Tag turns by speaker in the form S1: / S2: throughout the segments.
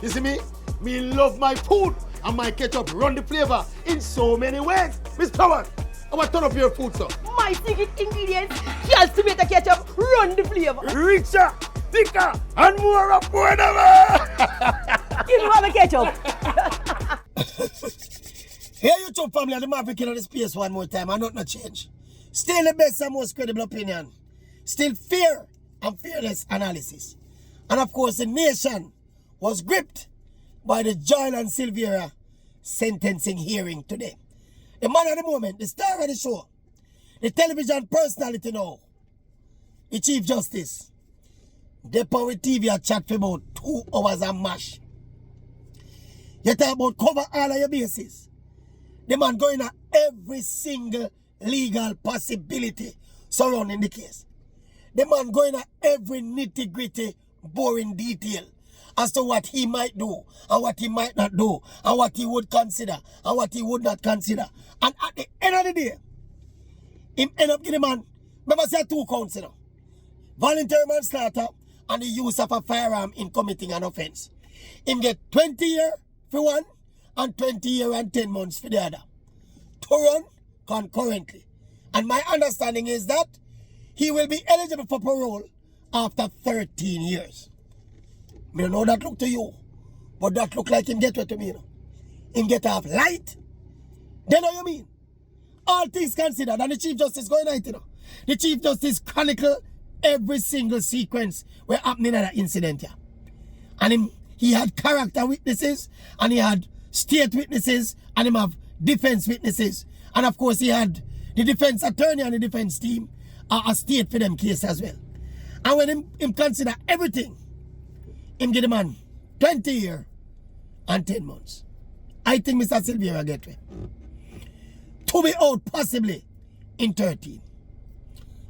S1: You see me? Me love my food and my ketchup run the flavor in so many ways. Miss Power, I want to turn up your food, sir.
S2: My secret ingredients, just to make the ketchup run the flavor.
S1: Richer, thicker, and more affordable.
S2: You have a ketchup.
S3: Here YouTube family, the Maverick in the space one more time, and nothing change. Still the best and most credible opinion. Still fair and fearless analysis. And of course, the nation was gripped by the Joel and Silvera sentencing hearing today. The man of the moment, the star of the show, the television personality now, the Chief Justice, they put with TV a chat for about 2 hours and mash. You talk about cover all of your bases. The man going at every single legal possibility surrounding the case. The man going at every nitty-gritty, boring detail as to what he might do and what he might not do and what he would consider and what he would not consider. And at the end of the day, him end up getting the man, remember say 2 counts, you know, voluntary manslaughter and the use of a firearm in committing an offense. Him get 20 years for one and 20 years and 10 months for the other, to run concurrently. And my understanding is that he will be eligible for parole after 13 years. I don't know that look to you, but that look like him get what to me, you know. Him get off light. Then what you mean? All things considered, and the Chief Justice going out, you know. The Chief Justice chronicle every single sequence where happening at that incident here. And he had character witnesses, and he had state witnesses, and him have defense witnesses. And of course he had the defense attorney and the defense team a state for them case as well. And when him consider everything, him get the man 20 years and 10 months. I think Mr. Silvera get it. To be out possibly in 13.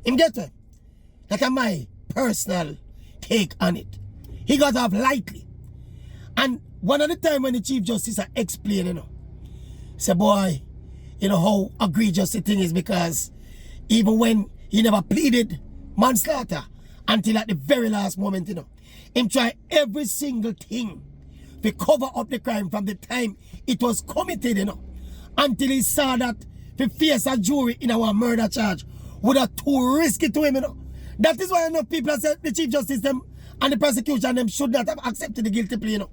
S3: Him get it. That's my personal take on it. He got off lightly. And one of the time when the Chief Justice explained, you know, say, boy, you know how egregious the thing is, because even when he never pleaded manslaughter until at the very last moment, you know, him try every single thing to cover up the crime from the time it was committed, you know, until he saw that to face a jury in our murder charge would have too risky to him, you know. That is why enough people have said the Chief Justice them and the prosecution them should not have accepted the guilty plea, you know.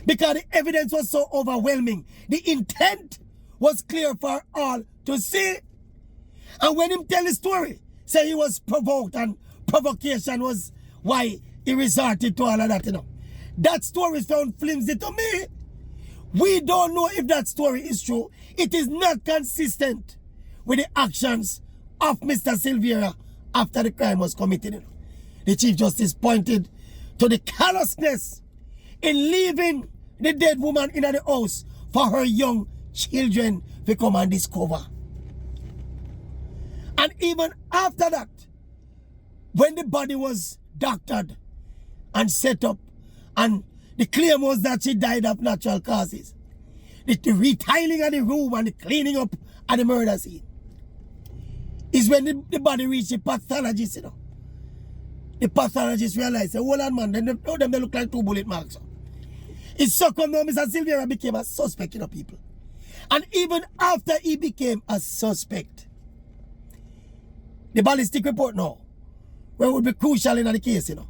S3: Because the evidence was so overwhelming. The intent was clear for all to see. And when him tell the story, say he was provoked and provocation was why he resorted to all of that, you know. That story sound flimsy to me. We don't know if that story is true. It is not consistent with the actions of Mr. Silvera after the crime was committed, you know. The Chief Justice pointed to the callousness in leaving the dead woman in the house for her young children to come and discover. And even after that, when the body was doctored and set up, and the claim was that she died of natural causes, the retiling of the room and the cleaning up of the murder scene is when the body reached the pathologist, you know. The pathologist realized, hold on man, they look like 2 bullet marks. It's so come now Mr. Silvera became a suspect, you know, people. And even after he became a suspect, the ballistic report now, where it would be crucial in the case, you know,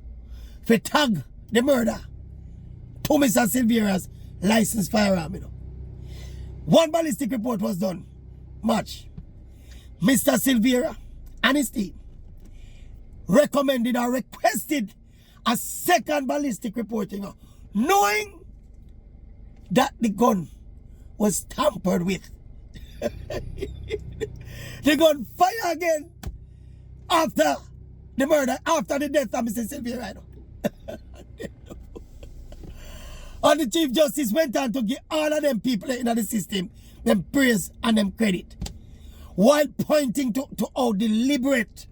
S3: to tag the murder to Mr. Silvera's licensed firearm, you know. One ballistic report was done, March. Mr. Silvera and his team recommended or requested a second ballistic report, you know, knowing that the gun was tampered with. The gun fire again after the murder, after the death of Mr. Silvera. And the Chief Justice went on to give all of them people in the system them praise and them credit, while pointing to how deliberate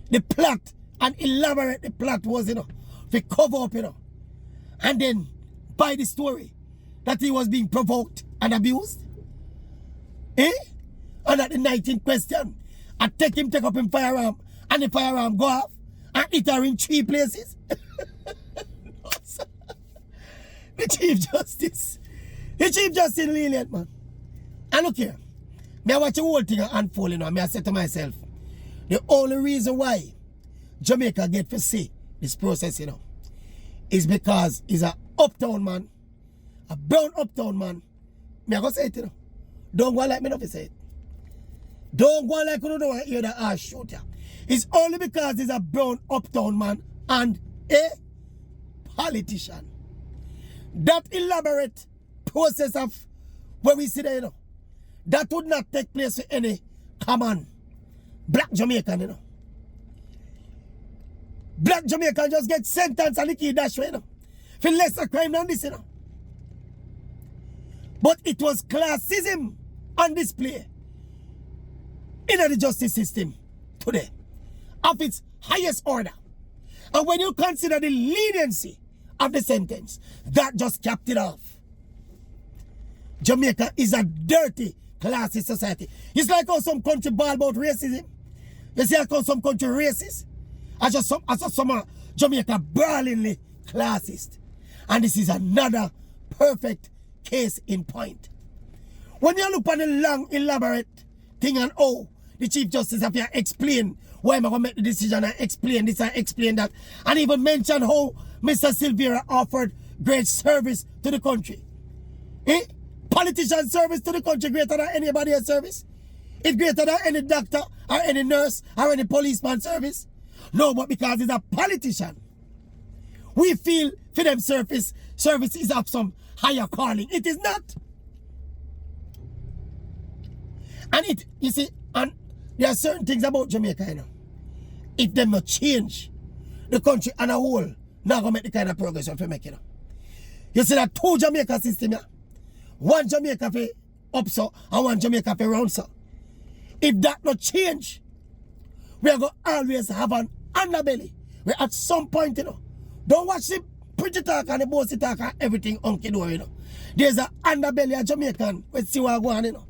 S3: the plot and elaborate the plot was, you know, to cover up, you know. And then by the story that he was being provoked and abused. And at the night in question, I take up him firearm, and the firearm go off and hit her in 3 places. No, The Chief Justice. The Chief Justice lenient, man. And look here. Me I watch the whole thing unfolding now. Me I say to myself, the only reason why Jamaica get to see this process, you know, is because he's a uptown man, a brown uptown man. Me I go say it, you know. Don't go like me not to say it. Don't go like you don't want to hear the ass shooter. It's only because he's a brown uptown man and a politician. That elaborate process of where we see there, you know, that would not take place for any common black Jamaican, you know. Black Jamaican just get sentenced and the key dash way, you know, for lesser crime than this, you know. But it was classism on display in the justice system today of its highest order. And when you consider the leniency of the sentence, that just capped it off. Jamaica is a dirty, classist society. It's like how some country ball about racism. You see how some country racist? I just some Jamaica brawlingly classist. And this is another perfect case in point. When you look at the long, elaborate thing and oh, the Chief Justice have to explain why am I going to make the decision and explain this and explain that. And even mention how Mr. Silvera offered great service to the country. Politician service to the country greater than anybody else's service? It's greater than any doctor or any nurse or any policeman service? No, but because he's a politician, we feel for them service is of some higher calling. It is not. And you see, and there are certain things about Jamaica, you know. If them not change, the country and a whole not gonna make the kind of progress we make, you know. You see that two Jamaica system, yeah? One Jamaica for up so and one Jamaica for round so. If that not change, we are gonna always have an underbelly. Where at some point, you know, don't watch the pretty talk and the bossy talk and everything hunky dory, you know. There's an underbelly of Jamaican. Let's see what going on, you know.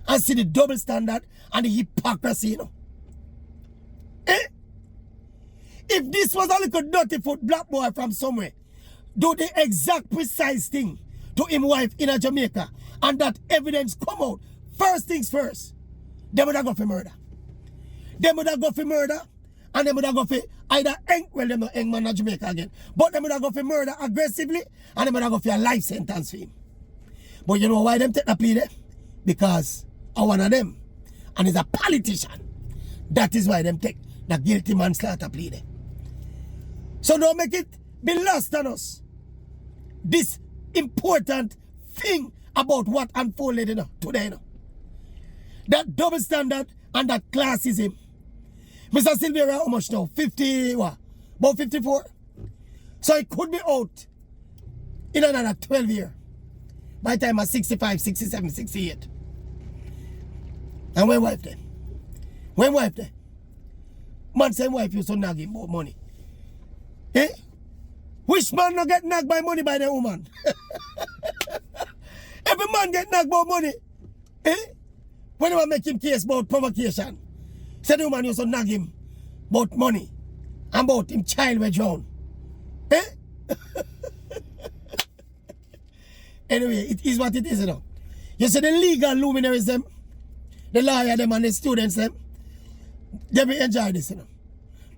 S3: And see the double standard and the hypocrisy, you know. If this was a little dirty foot black boy from somewhere, do the exact precise thing to him wife in a Jamaica, and that evidence come out, first things first, they would have go for murder. They would have go for murder, and they would have go for either well, them not man in Jamaica again, but they would have go for murder aggressively, and they would have go for a life sentence for him. But you know why them take the plea there? Because of one of them, and he's a politician. That is why them take the guilty manslaughter plea there. So don't make it be lost on us. This important thing about what unfolded, you know, today, you know. That double standard and that classism. Mr. Silvera, how much now? 50, what? About 54? So it could be out in another 12 years. By the time I'm 65, 67, 68. And when wife then? When wife then? Man say wife used to nag him about money. Eh? Which man not get nagged by money by the woman? Every man get nagged about money. Eh? When you make him case about provocation, say the woman used to nag him about money and about him child were drowned. Eh? Anyway, it is what it is, you know. You see the legal luminaries them, the lawyer them and the students them, they will enjoy this, you know.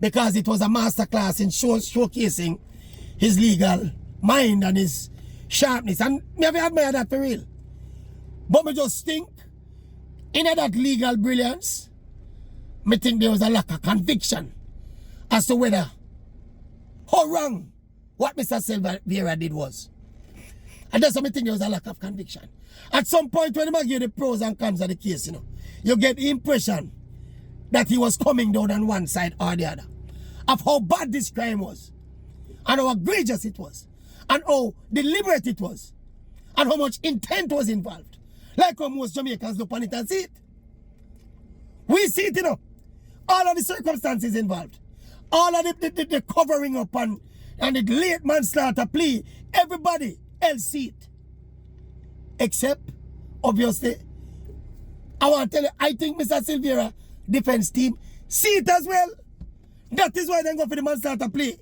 S3: Because it was a master class in showcasing his legal mind and his sharpness. And me have admired that for real. But me just think, in that legal brilliance, me think there was a lack of conviction as to whether how wrong what Mr. Silvera did was. And that's why I think there was a lack of conviction. At some point when I give the pros and cons of the case, you know, you get the impression that he was coming down on one side or the other of how bad this crime was, and how egregious it was, and how deliberate it was, and how much intent was involved. Like how most Jamaicans look on it and see it. We see it, you know. All of the circumstances involved. All of the covering up and the late manslaughter plea. Everybody else see it. Except, obviously, I want to tell you, I think Mr. Silvera defense team see it as well. That is why they go for the manslaughter plea.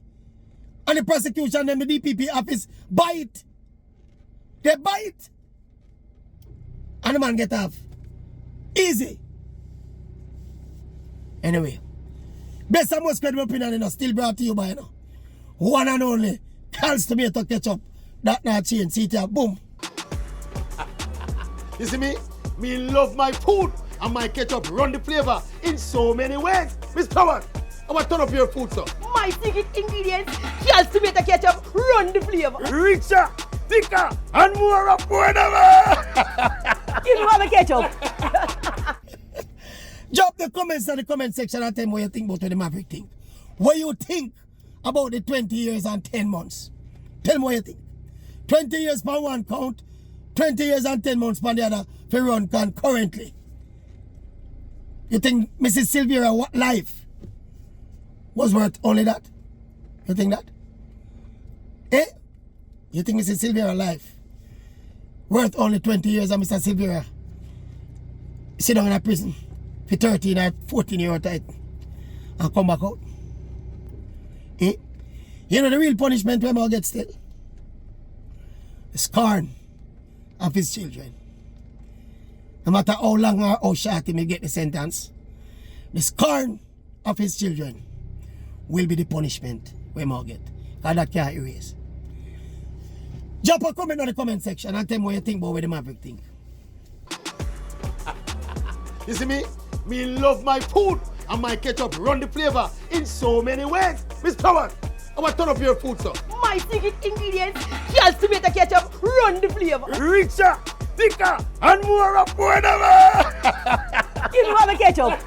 S3: And the prosecution and the DPP office buy it. They buy it. And the man get off. Easy. Anyway. Best and most credible opinion, you know, still brought to you by, you know, one and only Carl's tomato ketchup. That not change. See it here. Boom.
S1: You see me? Me love my food and my ketchup run the flavor in so many ways. Miss Power, I want to turn up your food, sir.
S2: My secret ingredients, Charles tomato ketchup, run the flavor.
S1: Richer, thicker, and more affordable.
S2: You don't have a ketchup.
S3: Drop the comments in the comment section and tell me what you think about the Maverick thing. What you think about the 20 years and 10 months. Tell me what you think. 20 years per one count, 20 years and 10 months per the other for run concurrently. You think Mrs. Silvera life was worth only that? You think that? Eh? You think Mrs. Silvera life worth only 20 years and Mr. Silvera sit down in a prison for 13 or 14 years time and come back out? Eh? You know the real punishment we all get still? The scorn of his children. No matter how long or how short he may get the sentence, the scorn of his children will be the punishment we all get. And that can't erase. Drop a comment in the comment section and tell me what you think about the Maverick thing.
S1: You see me? Me love my food and my ketchup run the flavor in so many ways. Miss Power, I want to turn up your food, sir.
S2: My secret ingredients, Charles tomato ketchup, run the flavor.
S1: Richer, thicker, and more affordable.
S2: You don't have a ketchup.